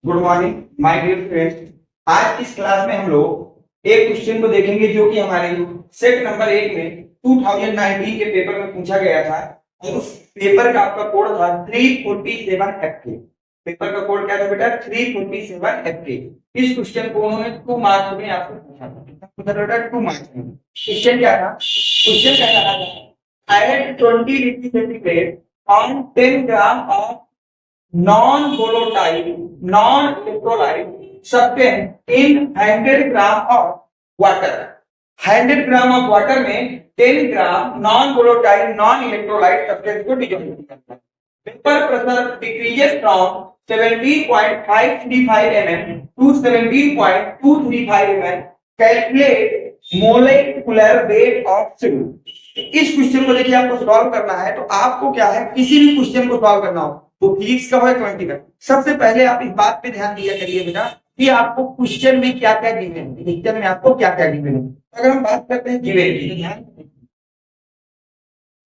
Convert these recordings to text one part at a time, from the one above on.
Good morning my dear friends. आज इस class में हम लोग एक क्वेश्चन को देखेंगे जो कि हमारे सेट नंबर 1 में 2019 के पेपर में पूछा गया था और उस पेपर का आपका कोड था 347 FK। पेपर का कोड क्या था बेटा? 347 FK। इस क्वेश्चन को उन्होंने 2 मार्क्स में आपसे पूछा था। कितना बेटा? 2 मार्क्स में। क्वेश्चन क्या था? क्वेश्चन क्या था? Add 20 degree centigrade on 10 gram of non-volatile, non-electrolyte substance in 100 gram of water. 100 gram of water में 10 ग्राम non-volatile, non-electrolyte सब्सटेंस को डिसॉल्व करना है। Vapour pressure decreases from 17.535 mm to 17.235 mm। Calculate molecular weight of solute. इस question को देखिए आपको solve करना है तो आपको क्या है, किसी भी क्वेश्चन को सॉल्व करना हो तो फिजिक्स का हो या केमिस्ट्री का, सबसे पहले आप इस बात पे ध्यान दिया करिए बेटा कि आपको क्वेश्चन में क्या क्या गिवन है, क्वेश्चन में आपको क्या क्या गिवन है। अगर हम बात करते हैं गिवन की, ध्यान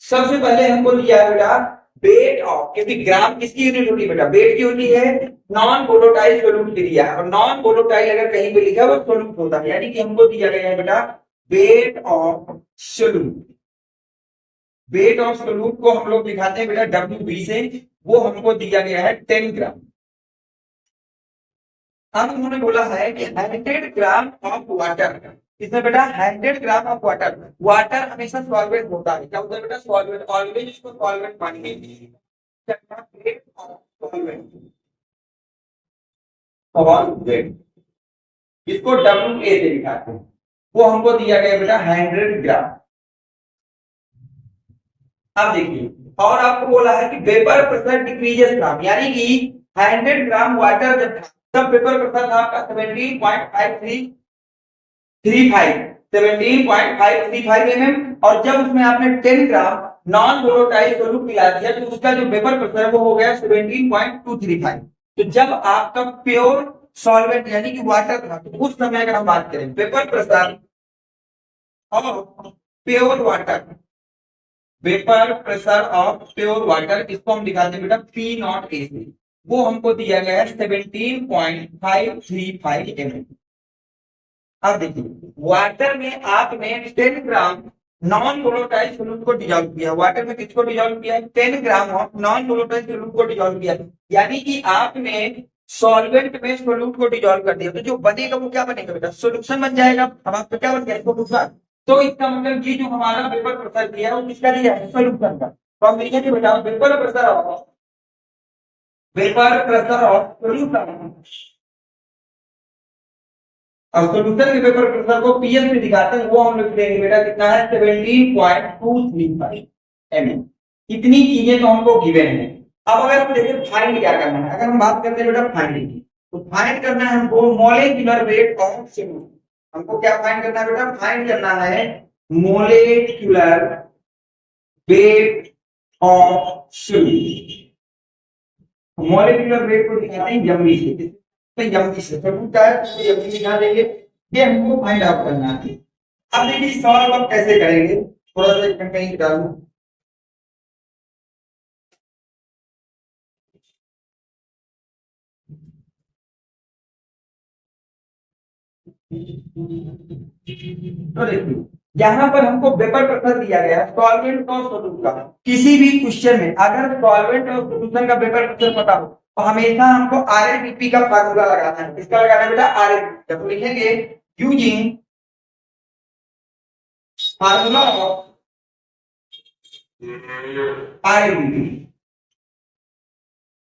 सबसे पहले हमको दिया है बेटा वेट ऑफ, क्योंकि ग्राम किसकी यूनिट होती है बेटा? वेट की होती है। नॉन वोलेटाइल सॉल्यूट की दिया है और नॉन वोलेटाइल अगर कहीं पे लिखा है वो सॉल्यूट होता है, यानी कि हमको दिया गया है बेटा weight of solute. Weight of solute को हम लोग दिखाते हैं बेटा WB से, वो हमको दिया गया है 10 ग्राम। अब उन्होंने बोला है कि 100 ग्राम ऑफ वाटर, इसमें बेटा 100 ग्राम ऑफ वाटर। वाटर हमेशा सॉल्वेंट होता है। क्या होता है बेटा? सॉल्वेंट। ऑलवेज इसको सॉल्वेंट मानेंगे। सॉल्वेंट इसको WA से दिखाते हैं, वो हमको दिया गया बेटा 100 ग्राम। अब देखिए, और आपको बोला है कि वेपर प्रेशर डिक्रीजेस फ्रॉम, यानी कि 100 ग्राम वाटर जब था तब वेपर प्रेशर था आपका 17.535 mm, और जब उसमें आपने 10 ग्राम नॉन वोलेटाइल सॉल्यूट मिला दिया तो उसका जो वेपर प्रेशर है वो हो गया 17.235। तो जब आपका प्योर सॉल्वेंट यानी कि वाटर था तो उस समय अगर हम बात करें वेपर प्रेशर और pure water, vapour pressure of pure water, इसको हम दिखाते हैं बेटा P0 A से, वो हमको दिया गया है 17.535 mm। अब देखिए वाटर में आपने 10 ग्राम नॉन वोलेटाइल सॉल्यूट को डिसॉल्व किया। वाटर में किसको डिसॉल्व किया? 10 gram of non volatile solute को डिसॉल्व किया, यानी कि आपने सॉल्वेंट में सॉल्यूट को डिसॉल्व कर दिया। तो जो बनेगा वो क्या बनेगा बेटा? सॉल्यूशन बन जाएगा। अब आपका क्या बन गया? सॉल्यूशन। तो इसका मतलब ये जो हमारा वेपर प्रेशर दिया है वो किसका दिया है? सॉल्यूशन का। तो हम लिखेंगे बेटा वेपर प्रेशर ऑफ सॉल्यूशन, और सॉल्यूशन के वेपर प्रेशर को पीएम से दिखाते हैं, वो हम लिख देंगे बेटा कितना है? 17.235 mm। इतनी चीजें तो हमको गिवन है। अब अगर हम देखें फाइंड क्या करना है, अगर हम बात करते हैं बेटा फाइंडिंग की, तो फाइंड करना है हमको मॉलिक्यूलर वेट ऑफ सॉल्यूट। हमको क्या फाइंड करना है बेटा? फाइंड करना है molecular weight of solute. Molecular weight को दिखाते हैं यम्मी से, तो यम्मी से सॉल्यूट का है तो यम्मी दिखा देंगे। ये हमको फाइंड आउट करना है। अब देखिए सॉल्व अब कैसे करेंगे, थोड़ा सा इसमें कहीं डालूं। तो देखिए यहाँ पर हमको वेपर प्रेशर दिया गया है सॉल्वेंट और सॉल्यूट का। किसी भी क्वेश्चन में अगर सॉल्वेंट और सॉल्यूशन का वेपर प्रेशर पता हो तो हमेशा हमको RLBP का फार्मूला लगाना है। इसका लगाना है बेटा RLBP। तो लिखेंगे using formula of RLBP।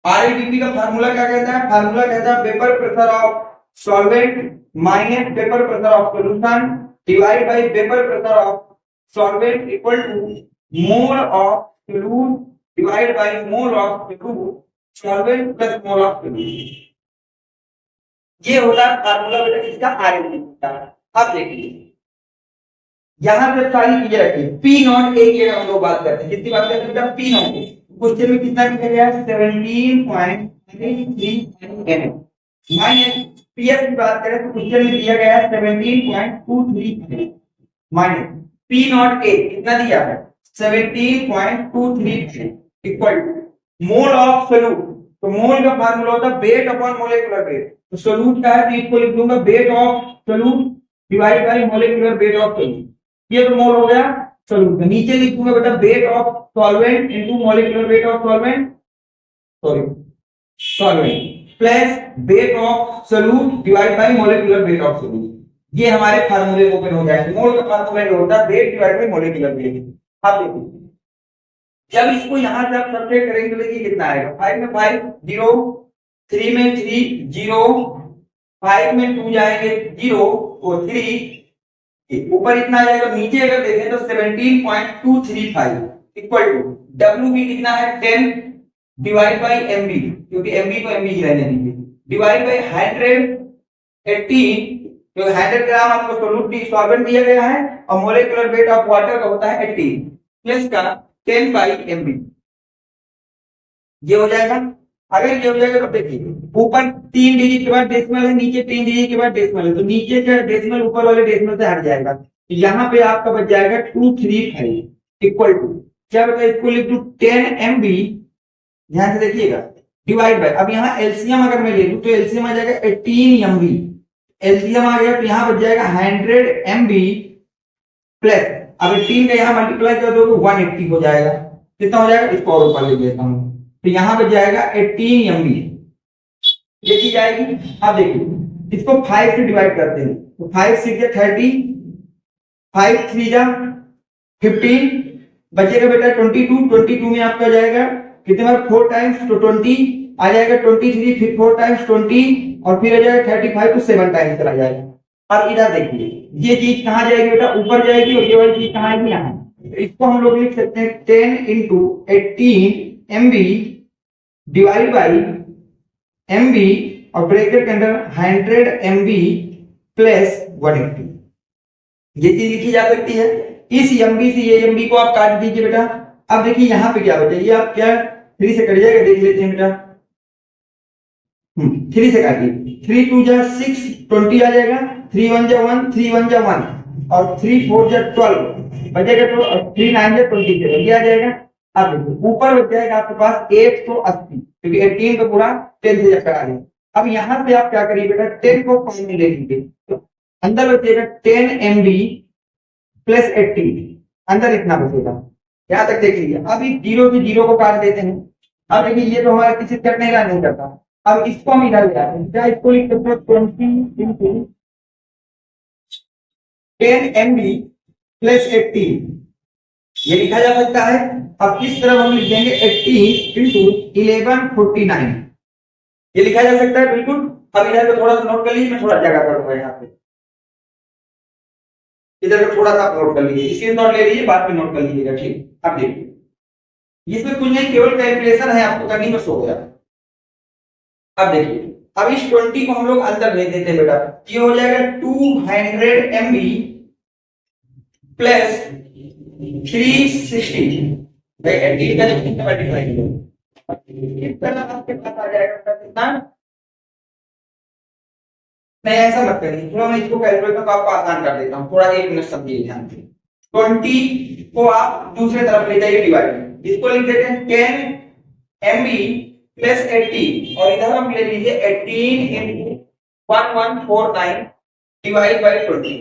RLBP का फार्मूला क्या कहता है? फार्मूला कहता है vapour pressure of solvent minus vapour pressure of solution divide by vapour pressure of solvent equal to mole of solute divide by mole of solute solvent plus mole of solute. ये होता है formula बेटा इसका RLBP का। अब देखिए यहां पे सारी चीजें रखिए। P0 A की हम लोग बात करते हैं, कितनी बात करते हैं बेटा? P0 A। क्वेश्चन में कितना दिया गया है? 17.335 mm। माइनस पीएस की बात करें तो क्वेश्चन में दिया गया है 17.235 माइनस P0 A कितना दिया है? 17.235 equal to mole of solute तो मोल का फार्मूला होता है वेट अपॉन मोलिकुलर वेट। तो सोल्यूट का है तो इसको लिख दूंगा weight of solute divide by molecular weight of solute. ये तो मोल हो गया सोल्यूट। नीचे लिख दूंगा बेटा weight of solvent into molecular weight of solvent, sorry solvent plus wait of solute divide by molecular weight of solute. ये हमारे फार्मूले ओपन हो जाएंगे। मोल का फार्मूला ये होता है weight divide by molecular wait. आप देखिए जब इसको यहां से आप सब्ट्रैक्ट करेंगे तो देखिए कितना आएगा। 5 में 5 0, 3 में 3 0, 5 में 2 जाएंगे 0 और 3 ऊपर इतना आ जाएगा। नीचे अगर देखें तो 17.235 इक्वल टू W भी कितना है 10 डिवाइड बाय MB, क्योंकि MB को MB ही रहने दीजिए, डिवाइड बाय 118 क्योंकि 100 ग्राम आपको सोल्यूट सॉल्वेंट दिया गया है और मोलिकुलर वेट ऑफ वाटर का होता है 18 प्लस का 10 बाई MB। ये हो जाएगा। अगर ये हो जाएगा तो देखिए ऊपर 3 डिजिट के बाद डेसिमल है, नीचे 3 डिजिट के बाद डेसिमल है, तो नीचे का डेसिमल ऊपर वाले डेसिमल से हट जाएगा। तो यहाँ पे आपका बच जाएगा 235 इक्वल टू क्या बता इसको लिख दूं 10 MB। ध्यान से देखिएगा डिवाइड बाय, अब यहाँ एलसीएम अगर मैं ले लूं तो एलसीएम आ जाएगा 18 MB। एलसीएम आ गया तो यहाँ बच जाएगा 100 MB प्लस अब 18 का यहाँ मल्टीप्लाई कर दोगे 180 हो जाएगा। कितना हो जाएगा इसको और ऊपर ले लेता हूँ तो यहाँ बच जाएगा 18 MB। ये चीज आएगी। अब देखिए इसको 5 से डिवाइड करते हैं तो 5 6 या 30, 5 3 जा 15, बचेगा बेटा 22 में आपका जाएगा कितने बार 4 टाइम्स तो 20 आ जाएगा 23, फिर 4 टाइम्स 20 और फिर आ जाएगा 35 तो 7 टाइम्स चला जाएगा। अब इधर देखिए ये चीज कहां जाएगी बेटा ऊपर जाएगी और ये वाली चीज कहां आएगी यहाँ। इसको हम लोग लिख सकते हैं 10 into 18 MB divide by MB और ब्रैकेट के अंदर 100 MB प्लस 180। ये चीज लिखी जा सकती है। इस MB से ये MB को आप काट दीजिए बेटा। अब देखिए यहाँ पे क्या बचा, ये आप क्या 3 से कट जाएगा, देख लेते हैं बेटा। 3 से काटिए, 3 2 जा 6 20 आ जाएगा, 3 1 जा 1 3 1 जा 1 और 3 4 जा 12 बचेगा तो 3 9 जा 27 ये आ जाएगा। अब देखिए ऊपर बच जाएगा आपके पास 180 क्योंकि 18 को पूरा 10 से करा लें। अब यहाँ से आप क्या करिए बेटा 10 को कॉमन ले लीजिए तो अंदर बचेगा 10 MB प्लस 80 अंदर इतना बचेगा। यहाँ तक देख लीजिए। अब इस 0 से 0 को काट देते हैं। अब देखिए ये तो हमारा किसी करने का नहीं करता। अब इसको हम इधर ले आते हैं, क्या इसको लिख सकते हैं 20 इंटू 10 MB प्लस 80 ये लिखा जा सकता है। अब इस तरफ हम लिख देंगे 80 इंटू 1149 ये लिखा जा सकता है बिल्कुल। अब इधर को थोड़ा सा नोट कर लीजिए, मैं थोड़ा जगह करूंगा यहाँ पे, इधर को थोड़ा सा नोट कर लीजिए, इसके नोट ले लीजिए बाद में नोट कर लीजिएगा। ठीक अब देखिए इसमें कुछ नहीं केवल कैलकुलेशन है आपको करनी, बस हो गया। अब देखिए अब इस 20 को हम लोग अंदर भेज देते हैं बेटा, ये हो जाएगा 200 MB प्लस 360 भाई 18 का जब कितना मल्टीप्लाई करेंगे इस तरह आपके पास आ जाएगा कितना। नहीं ऐसा मत करिए, थोड़ा मैं इसको कैलकुलेटर को आपको आसान कर देता हूँ, थोड़ा 1 मिनट समझिए ध्यान से। 20 को आप दूसरे तरफ ले जाइए डिवाइड, इसको लिख देते हैं 10 MB प्लस 80 और इधर हम ले लीजिए 18 इंटू 1149 डिवाइड बाई 20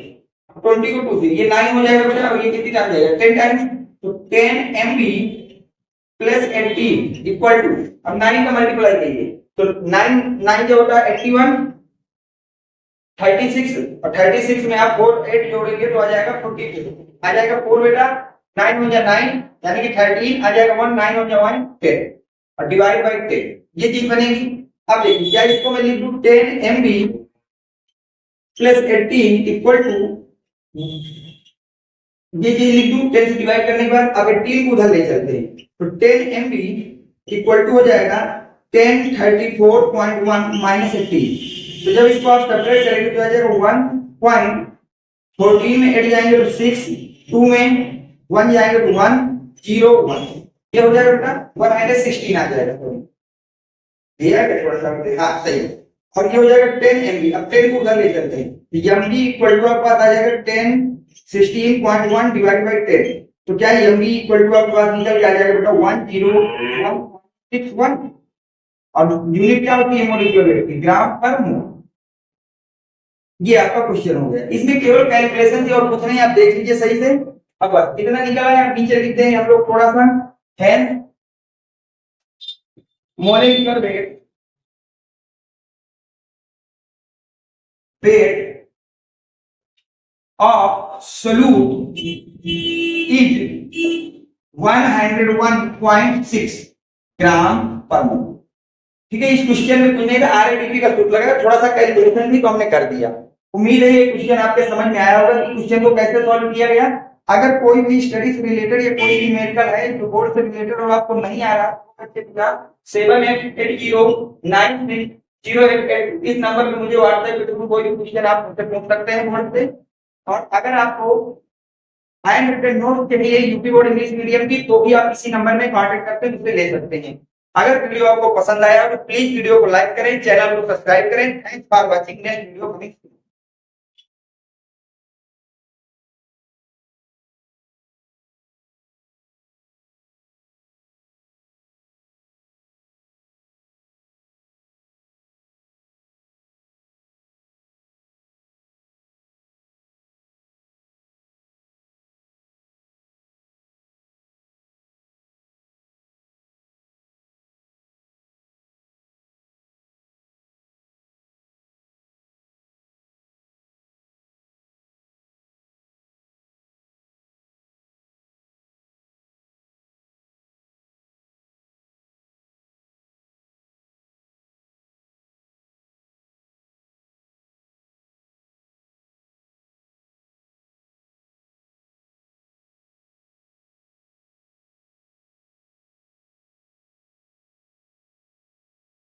को 2 से ये 9 हो जाएगा बेटा। और ये कितनी टाइम जाएगा 10 टाइम्स तो 10 MB प्लस 80 इक्वल टू अब 9 का मल्टीप्लाई कीजिए तो 9 जो होता है 81 36 और 36 में आप 4 8 जोड़ेंगे तो आ जाएगा 42 आ जाएगा 4 बेटा 9 हो जाए 9 यानी कि 13 आ जाएगा 1 9 हो जाए 1 10 और डिवाइड बाय 10 ये चीज बनेगी। अब देखिए क्या इसको मैं लिख दूं 10 MB प्लस 18 इक्वल टू ये चीज लिख दूं 10 से डिवाइड करने के बाद अब 18 को उधर ले चलते हैं तो 10 MB इक्वल टू हो जाएगा 1034.1 माइनस 80 तो जब इसको आप सब्ट्रैक्ट करेंगे तो आ जाएगा 1.14 में 8 जाएंगे तो 6 2 में 1 जाएंगे तो 1 0 1 ये हो जाएगा बेटा 116 आ जाएगा। भैया हाँ सही है। और ये हो जाएगा 10 MB अब 10 को उधर ले चलते हैं MB इक्वल टू आपके पास आ जाएगा 10 16.1 डिवाइड बाई 10 तो क्या MB इक्वल टू आपके पास निकल के आ जाएगा बेटा 1061 और यूनिट क्या होती है मोलिकुलर वेट की, ग्राम पर मोल। ये आपका क्वेश्चन हो गया, इसमें केवल कैलकुलेशन थी और कुछ नहीं, आप देख लीजिए सही से। अब बस कितना निकला है, नीचे लिखते हैं हम लोग थोड़ा सा, hence molecular weight of solute is 101.6 ग्राम पर मोल। ठीक है, इस क्वेश्चन में कुछ नहीं था, आरएडीपी का सूत्र लगाया, थोड़ा सा कैलकुलेशन भी तो हमने कर दिया। उम्मीद है ये क्वेश्चन आपके समझ में आया होगा कि क्वेश्चन को कैसे सॉल्व किया गया। अगर कोई भी स्टडी से रिलेटेड या कोई भी मेडिकल है जो बोर्ड से रिलेटेड और आपको नहीं आ रहा, 788096088 इस नंबर पे मुझे व्हाट्सएप पे थ्रू कोई भी क्वेश्चन आप मुझसे पूछ सकते हैं बोर्ड से। और अगर आपको हैंड रिटन नोट चाहिए यूपी बोर्ड इंग्लिश मीडियम की, तो भी आप इसी नंबर में कांटेक्ट करके मुझसे ले सकते हैं। अगर वीडियो आपको पसंद आया तो प्लीज वीडियो को लाइक करें, चैनल को सब्सक्राइब करें। Thanks for watching next video.